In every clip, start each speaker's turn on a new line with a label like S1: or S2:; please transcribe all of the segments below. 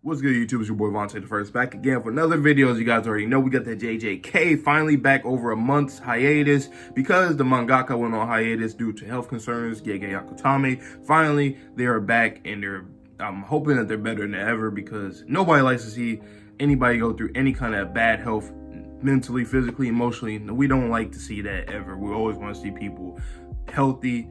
S1: What's good, YouTube? It's your boy Vontae the First, back again for another video. As you guys already know, we got the JJK finally back over a month's hiatus because the mangaka went on hiatus due to health concerns. Gege Akutami. Finally, they are back, and I'm hoping that they're better than ever because nobody likes to see anybody go through any kind of bad health, mentally, physically, emotionally. We don't like to see that ever. We always want to see people healthy,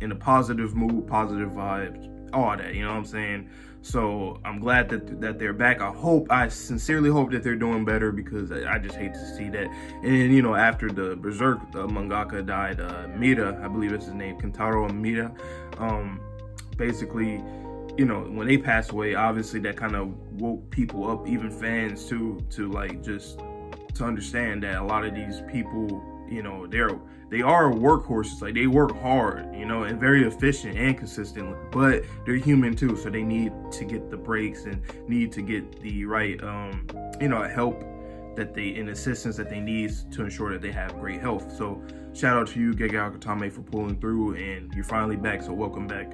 S1: in a positive mood, positive vibes, all that, you know what I'm saying? So I'm glad that they're back. I sincerely hope that they're doing better because I just hate to see that. And you know, after the Berserk mangaka died, Mira, I believe that's his name, Kentaro Mira. Basically, you know, when they passed away, obviously that kind of woke people up, even fans too, to like just to understand that a lot of these people, you know, they are workhorses. Like, they work hard, you know, and very efficient and consistent, but they're human too, so they need to get the breaks and need to get the right you know, help that and assistance that they need to ensure that they have great health. So shout out to you, Gege Akutami, for pulling through, and you're finally back, so welcome back.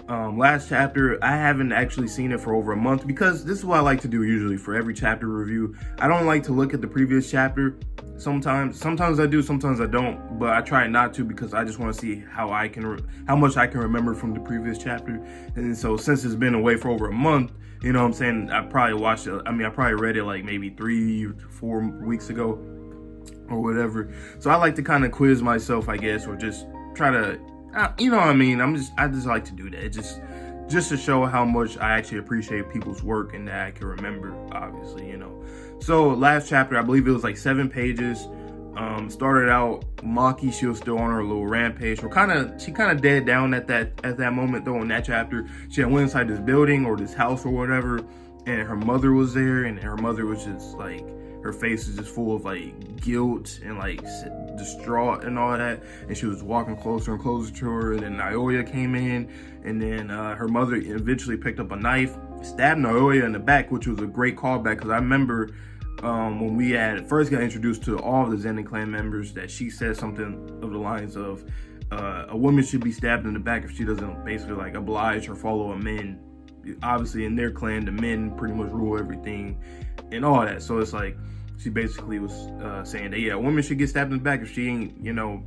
S1: Last chapter, I haven't actually seen it for over a month because this is what I like to do usually for every chapter review. I don't like to look at the previous chapter. Sometimes I do, sometimes I don't, but I try not to because I just want to see how much I can remember from the previous chapter. And so since it's been away for over a month, you know what I'm saying, I probably watched it. I mean, I probably read it like maybe 3-4 weeks ago or whatever. So I like to kind of quiz myself, I guess, or just try to, you know what I mean? I just like to do that. Just to show how much I actually appreciate people's work and that I can remember, obviously, you know. So last chapter, I believe it was like 7 pages. Started out, Maki, she was still on her little rampage. She kind of dead down at that moment though. In that chapter, she had went inside this building or this house or whatever, and her mother was there, and her mother was just like, her face is just full of like guilt and like distraught and all that. And she was walking closer and closer to her. And then Naoya came in, and then her mother eventually picked up a knife, stabbed Naoya in the back, which was a great callback because I remember when we had first got introduced to all of the Zenin clan members, that she said something of the lines of a woman should be stabbed in the back if she doesn't basically like oblige or follow a men. Obviously in their clan, the men pretty much rule everything and all that. So it's like, she basically was saying that, yeah, a woman should get stabbed in the back if she ain't, you know,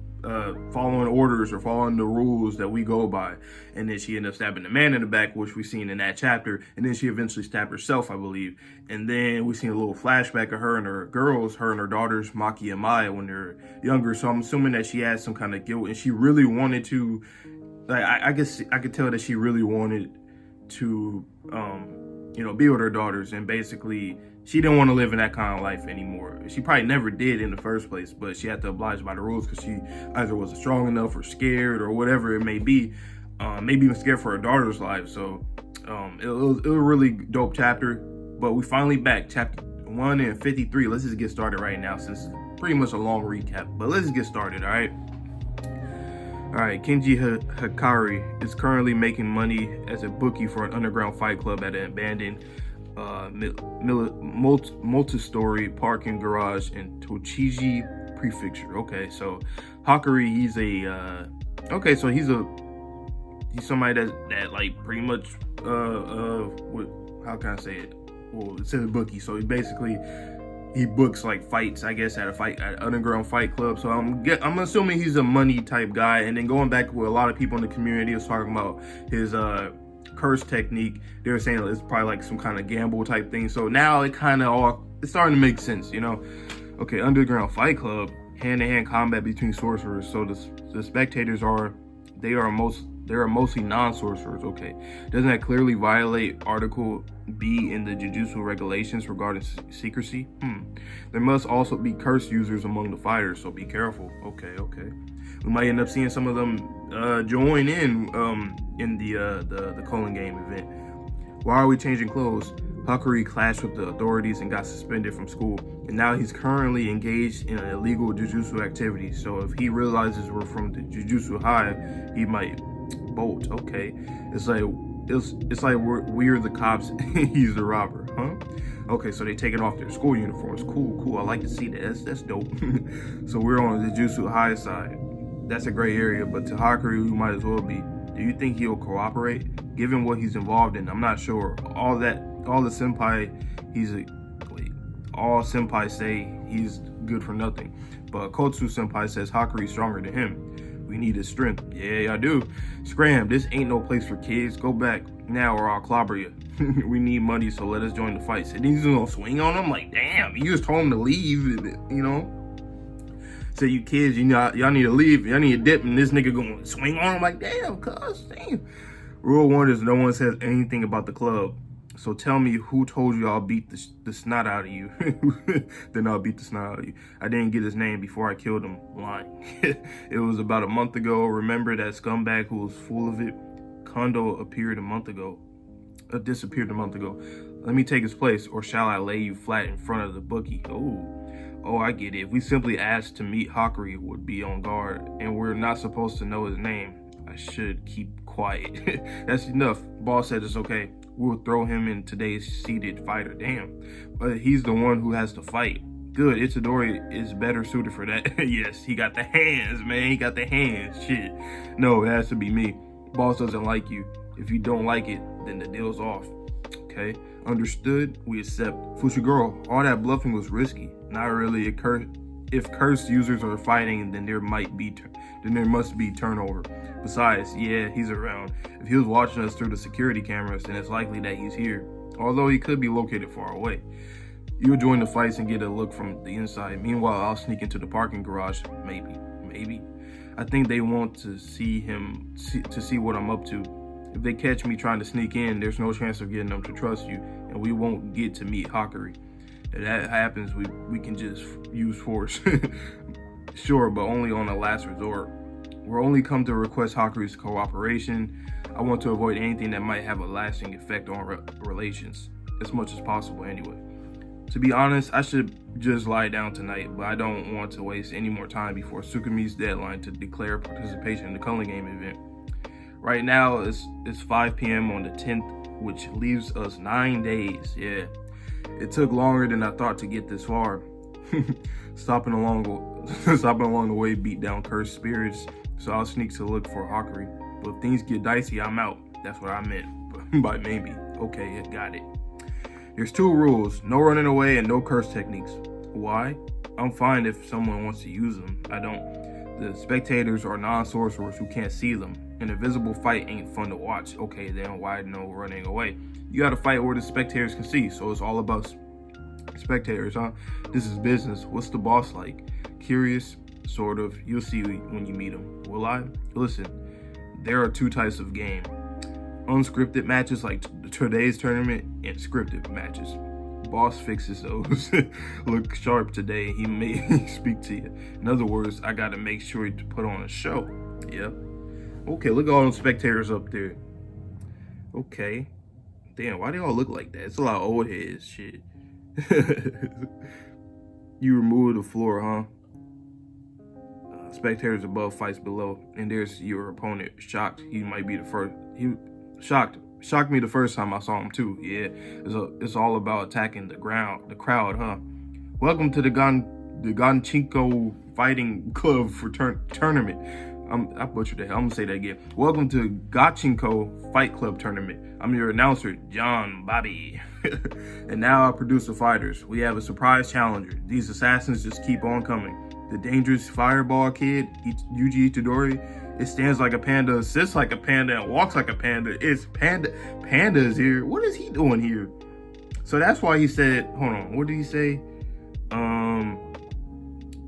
S1: following orders or following the rules that we go by. And then she ended up stabbing the man in the back, which we seen in that chapter. And then she eventually stabbed herself, I believe. And then we seen a little flashback of her and her girls, her and her daughters, Maki and Maya, when they're younger. So I'm assuming that she had some kind of guilt, and she really wanted to, like, I guess I could tell that she really wanted to, you know, be with her daughters, and basically she didn't want to live in that kind of life anymore. She probably never did in the first place, but she had to oblige by the rules because she either wasn't strong enough or scared or whatever it may be, maybe even scared for her daughter's life. So it was a really dope chapter, but we finally back, chapter 1 and 53. Let's just get started right now since it's pretty much a long recap, but let's get started. All right, Kenji Hakari is currently making money as a bookie for an underground fight club at an abandoned multi-story parking garage in Tochigi Prefecture. Okay, so Hakari, he's somebody that like pretty much how can I say it? Well, it says bookie, so he books like fights, I guess, at underground fight club. So I'm assuming he's a money type guy. And then going back with a lot of people in the community was talking about his curse technique. They were saying it's probably like some kind of gamble type thing. So now it's starting to make sense, you know. Okay, underground fight club, hand-to-hand combat between sorcerers. So the spectators are mostly non-sorcerers. Okay, doesn't that clearly violate Article B in the Jujutsu regulations regarding secrecy? There must also be curse users among the fighters, so be careful. Okay. We might end up seeing some of them join in the Colon game event. Why are we changing clothes? Hakari clashed with the authorities and got suspended from school, and now he's currently engaged in an illegal Jujutsu activity. So if he realizes we're from the Jujutsu Hive, he might bolt. Okay, it's like we're the cops and he's the robber, huh? Okay, so they taking off their school uniforms. Cool. I like to see that. That's dope. So we're on the Jujutsu High side. That's a gray area, but to Hakari, we might as well be. Do you think he'll cooperate? Given what he's involved in, I'm not sure. All that All the senpai, all senpai say he's good for nothing. But Kotsu senpai says Hakari's stronger than him. We need his strength. Yeah, I do. Scram, this ain't no place for kids. Go back now or I'll clobber you. We need money, so let us join the fight. And he's gonna swing on him like, damn, you just told him to leave, you know? Say, you kids, y'all need to leave. Y'all need to dip, and this nigga gonna swing on him like, damn, cuz, damn. Rule 1 is no one says anything about the club. So tell me who told you I'll beat the snot out of you. Then I'll beat the snot out of you. I didn't get his name before I killed him. Lying. It was about a month ago. Remember that scumbag who was full of it? Kondo disappeared a month ago. Let me take his place, or shall I lay you flat in front of the bookie? Oh, I get it. If we simply asked to meet Hakari, would be on guard, and we're not supposed to know his name. I should keep quiet. That's enough. Boss said it's okay. We'll throw him in today's seated fighter. Damn. But he's the one who has to fight. Good. Itadori is better suited for that. Yes, he got the hands, man. He got the hands. Shit. No, it has to be me. Boss doesn't like you. If you don't like it, then the deal's off. Okay? Understood? We accept. Fushiguro, all that bluffing was risky. Not really. If cursed users are fighting, then there must be turnover. Besides, yeah, he's around. If he was watching us through the security cameras, then it's likely that he's here. Although he could be located far away. You'll join the fights and get a look from the inside. Meanwhile, I'll sneak into the parking garage. Maybe. I think they want to see what I'm up to. If they catch me trying to sneak in, there's no chance of getting them to trust you, and we won't get to meet Hakari. If that happens, we can just use force. Sure, but only on a last resort. We're only come to request Hakari's cooperation. I want to avoid anything that might have a lasting effect on relations, as much as possible anyway. To be honest, I should just lie down tonight, but I don't want to waste any more time before Tsukumi's deadline to declare participation in the Culling Game event. Right now, it's 5 p.m. on the 10th, which leaves us 9 days. Yeah, it took longer than I thought to get this far. Stopping along the way beat down cursed spirits, so I'll sneak to look for Hakari. But if things get dicey, I'm out. That's what I meant by maybe. Okay, got it. There's 2 rules, no running away and no curse techniques. Why? I'm fine if someone wants to use them. I don't. The spectators are non-sorcerers who can't see them. An invisible fight ain't fun to watch. Okay, then why no running away? You gotta fight where the spectators can see, so it's all about spectators, huh? This is business. What's the boss like? Curious? Sort of. You'll see when you meet him. Will I? Listen, there are 2 types of game. Unscripted matches like today's tournament, and scripted matches. Boss fixes those. Look sharp today. He may speak to you. In other words, I gotta make sure to put on a show. Yep. Okay, look at all those spectators up there. Okay. Damn, why they all look like that? It's a lot of old heads, shit. You remove the floor, huh? Spectators above, fights below. And there's your opponent. Shocked. He might be the first. He shocked me the first time I saw him too. Yeah, it's all about attacking the crowd, huh? Welcome to the Ganchinko Fighting Club for tournament. I butchered that. I'm gonna say that again. Welcome to Gachinko Fight Club Tournament. I'm your announcer, John Bobby. And now I produce the fighters. We have a surprise challenger. These assassins just keep on coming. The dangerous fireball kid, Yuji Itadori. It stands like a panda, sits like a panda, and walks like a panda. It's Panda. Panda is here. What is he doing here? So that's why he said, hold on, what did he say?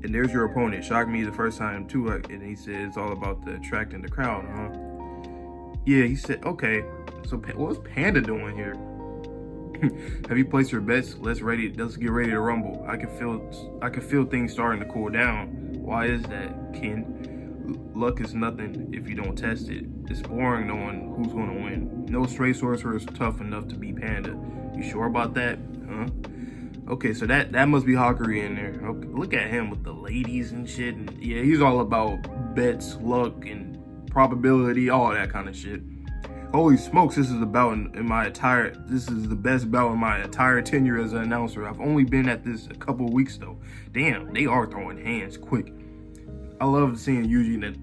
S1: And there's your opponent. Shocked me the first time too. And he said it's all about the attracting the crowd, huh? Yeah, he said, okay. So what's Panda doing here? Have you placed your bets? Let's get ready to rumble. I can feel things starting to cool down. Why is that, Ken? Luck is nothing if you don't test it. It's boring knowing who's gonna win. No stray sorcerer is tough enough to beat Panda. You sure about that? Huh? Okay, so that must be Hakari in there. Okay, look at him with the ladies and shit. And yeah, he's all about bets, luck, and probability, all that kind of shit. Holy smokes, this is the best bout in my entire tenure as an announcer. I've only been at this a couple weeks though. Damn, they are throwing hands quick. I love seeing Yuji in that,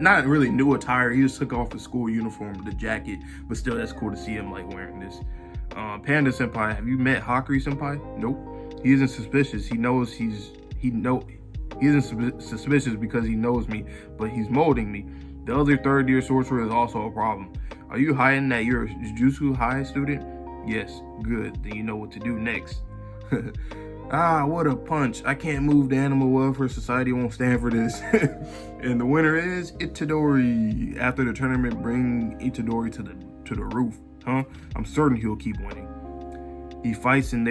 S1: not really new attire. He just took off his school uniform, the jacket, but still that's cool to see him like wearing this. Panda Senpai, have you met Hakari Senpai? Nope. He isn't suspicious. He isn't suspicious because he knows me, but he's molding me. The other third year sorcerer is also a problem. Are you hiding that you're a Jujutsu high student? Yes, good. Then you know what to do next. Ah, what a punch. I can't move. The animal welfare society won't stand for this. And the winner is Itadori. After the tournament, bring Itadori to the roof. Huh? I'm certain he'll keep winning. He fights in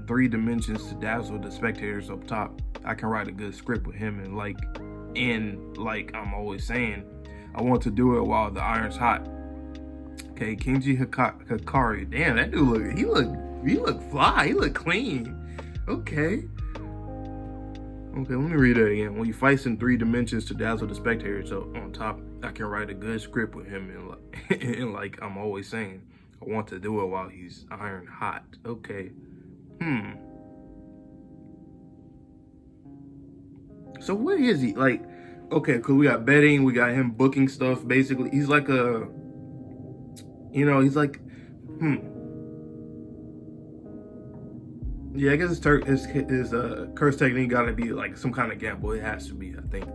S1: 3 dimensions to dazzle the spectators up top. I can write a good script with him, and like I'm always saying, I want to do it while the iron's hot. Okay, Gege Hakari. Damn, that dude he look fly. He look clean. Okay, let me read it again. When he fights in 3 dimensions to dazzle the spectators up on top, I can write a good script with him, and like I'm always saying, I want to do it while he's iron hot. Okay. So what is he like? Okay, cause we got betting, we got him booking stuff. Basically, he's like a, he's like, yeah. I guess his curse technique got to be like some kind of gamble. It has to be, I think.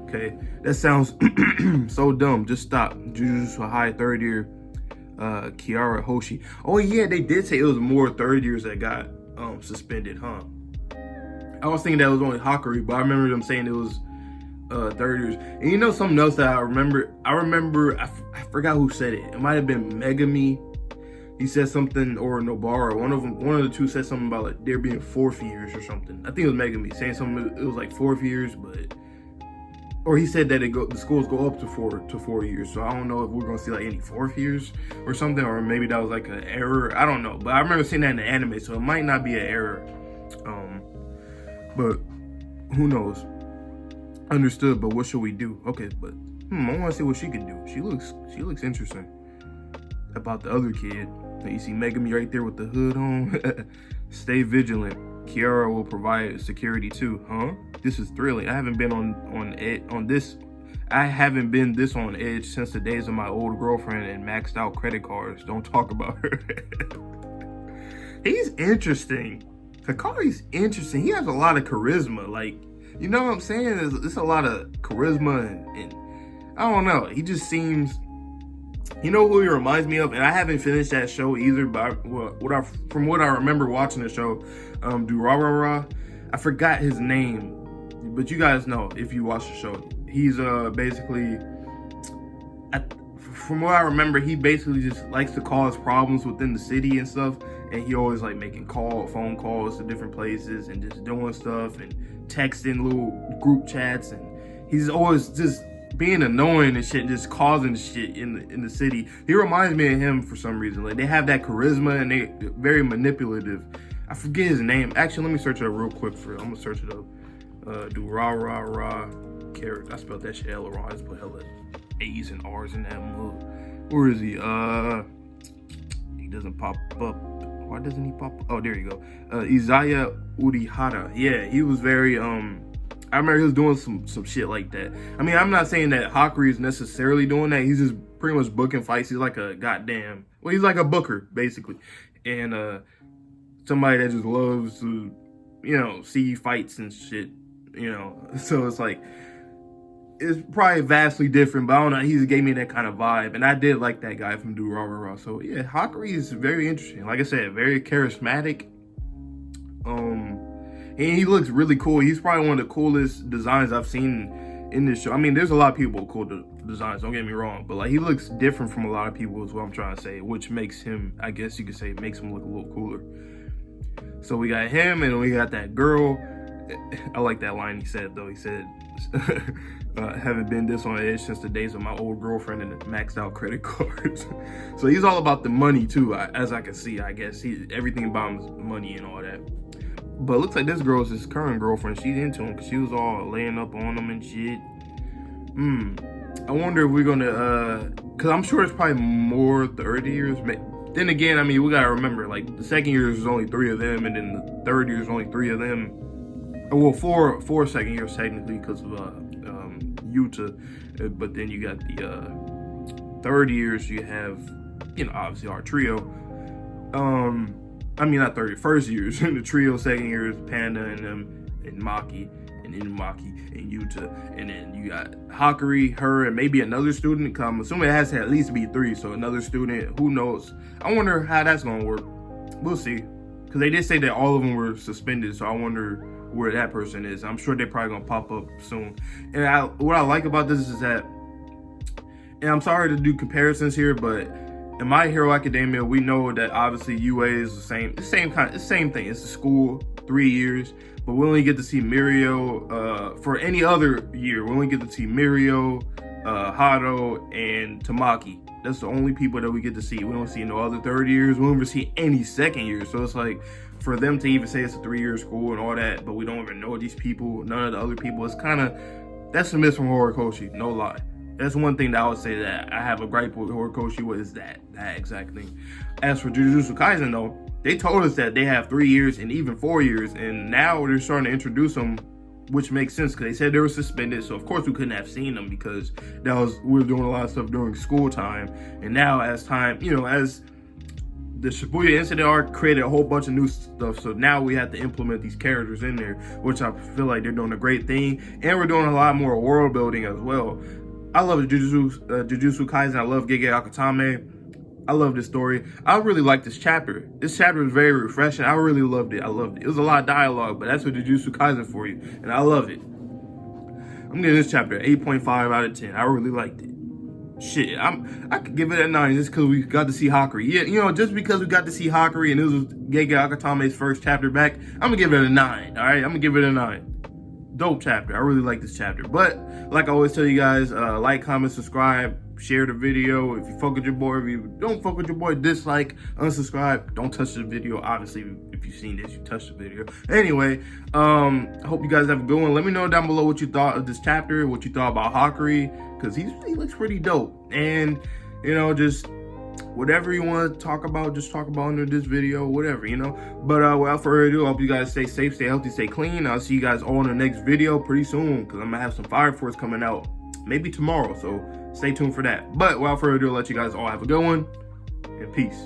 S1: Okay, that sounds so dumb. Just stop. Jujutsu High 3rd year, Kiara Hoshi. Oh yeah, they did say it was more 3rd years that got suspended, huh? I was thinking that was only Hakari, but I remember them saying it was 3rd years. And something else that I remember, I forgot who said it. It might have been Megami. He said something, or Nobara. One of the two said something about like there being 4th years or something. I think it was Megami saying something. It was like 4th years, or he said that the schools go up to 4 years. So I don't know if we're gonna see like any 4th years or something, or maybe that was like an error. I don't know, but I remember seeing that in the anime, so it might not be an error. But who knows? Understood. But what should we do? Okay, but I want to see what she can do. She looks interesting. About the other kid, you see Megami right there with the hood on. Stay vigilant. Kiara will provide security too, huh? This is thrilling. I haven't been this on edge since the days of my old girlfriend and maxed out credit cards. Don't talk about her. He's interesting. Hakari's interesting. He has a lot of charisma. Like, you know what I'm saying? It's a lot of charisma and I don't know. He just seems, who he reminds me of? And I haven't finished that show either, but from what I remember watching the show, Durarara, I forgot his name, but you guys know if you watch the show. He's basically, from what I remember, he basically just likes to cause problems within the city and stuff. And he always like making phone calls to different places and just doing stuff and texting little group chats. And he's always just being annoying and shit, and just causing shit in the city. He reminds me of him for some reason. Like, they have that charisma and they're very manipulative. I forget his name. Actually, let me search it up real quick I'm gonna search it up. Carrot. I spelled that shit hella wrong. I just put hella A's and R's in that move. Where is he? He doesn't pop up. Why doesn't he pop up? Oh, there you go. Izaya Urihara. Yeah, he was very I remember he was doing some shit like that. I mean, I'm not saying that Hakari is necessarily doing that. He's just pretty much booking fights. He's like he's like a booker, basically. And somebody that just loves to, see fights and shit, So it's like, it's probably vastly different, but I don't know. He just gave me that kind of vibe. And I did like that guy from Durarara. So yeah, Hakari is very interesting. Like I said, very charismatic. And he looks really cool. He's probably one of the coolest designs I've seen in this show. I mean, there's a lot of people with cool designs, don't get me wrong, but like, he looks different from a lot of people is what I'm trying to say, which makes him, I guess you could say, makes him look a little cooler. So we got him, and we got that girl. I like that line he said, though. He said, haven't been this on edge since the days of my old girlfriend and maxed out credit cards. So he's all about the money too, as I can see. I guess everything about him is money and all that. But it looks like this girl's his current girlfriend. She's into him because she was all laying up on him and shit. I wonder if we're gonna, because I'm sure it's probably more 30 years. Then again, I mean, we gotta remember, like, the 2nd year is only 3 of them, and then the 3rd year is only 3 of them. Well, four 2nd years technically because of Yuta, but then you got the 3rd years. You have obviously our trio. I mean, not 31st years. The trio, second years, Panda and them, and Maki, and Inumaki, and Yuta. And then you got Hakari, her, and maybe another student. I'm assuming it has to at least be 3, so another student. Who knows? I wonder how that's going to work. We'll see. Because they did say that all of them were suspended, so I wonder where that person is. I'm sure they're probably going to pop up soon. And what I like about this is that, and I'm sorry to do comparisons here, but in My Hero Academia, we know that obviously UA is the same thing. It's a school, 3 years, but we only get to see Mirio for any other year. We only get to see Mirio, Hado, and Tamaki. That's the only people that we get to see. We don't see no other third years. We don't even see any second years. So it's like, for them to even say it's a 3-year school and all that, but we don't even know these people, none of the other people, it's kind of, that's a miss from Horikoshi, no lie. That's one thing that I would say that I have a gripe with Horikoshi with, is that exact thing. As for Jujutsu Kaisen though, they told us that they have 3 years and even 4 years, and now they're starting to introduce them, which makes sense because they said they were suspended. So of course we couldn't have seen them because we were doing a lot of stuff during school time. And now as time, as the Shibuya incident arc created a whole bunch of new stuff, so now we have to implement these characters in there, which I feel like they're doing a great thing, and we're doing a lot more world building as well. I love Jujutsu Kaisen. I love Gege Akutami. I love this story. I really like this chapter. This chapter was very refreshing. I really loved it. I loved it. It was a lot of dialogue, but that's what Jujutsu Kaisen for you, and I love it. I'm giving this chapter 8.5 out of 10. I really liked it. Shit, I could give it a 9 just because we got to see Hakari. Yeah, just because we got to see Hakari and it was Gege Akutami's first chapter back, I'm gonna give it a 9. All right, I'm gonna give it a 9. Dope chapter. I really like this chapter. But like I always tell you guys, like, comment, subscribe, share the video. If you fuck with your boy, if you don't fuck with your boy, dislike, unsubscribe. Don't touch the video. Obviously, if you've seen this, you touch the video. Anyway, I hope you guys have a good one. Let me know down below what you thought of this chapter, what you thought about Hakari, because he looks pretty dope. And just whatever you want to talk about, just talk about under this video, whatever, But without further ado, I hope you guys stay safe, stay healthy, stay clean. I'll see you guys all in the next video pretty soon, because I'm going to have some Fire Force coming out maybe tomorrow, so stay tuned for that. But without further ado, I'll let you guys all have a good one, and peace.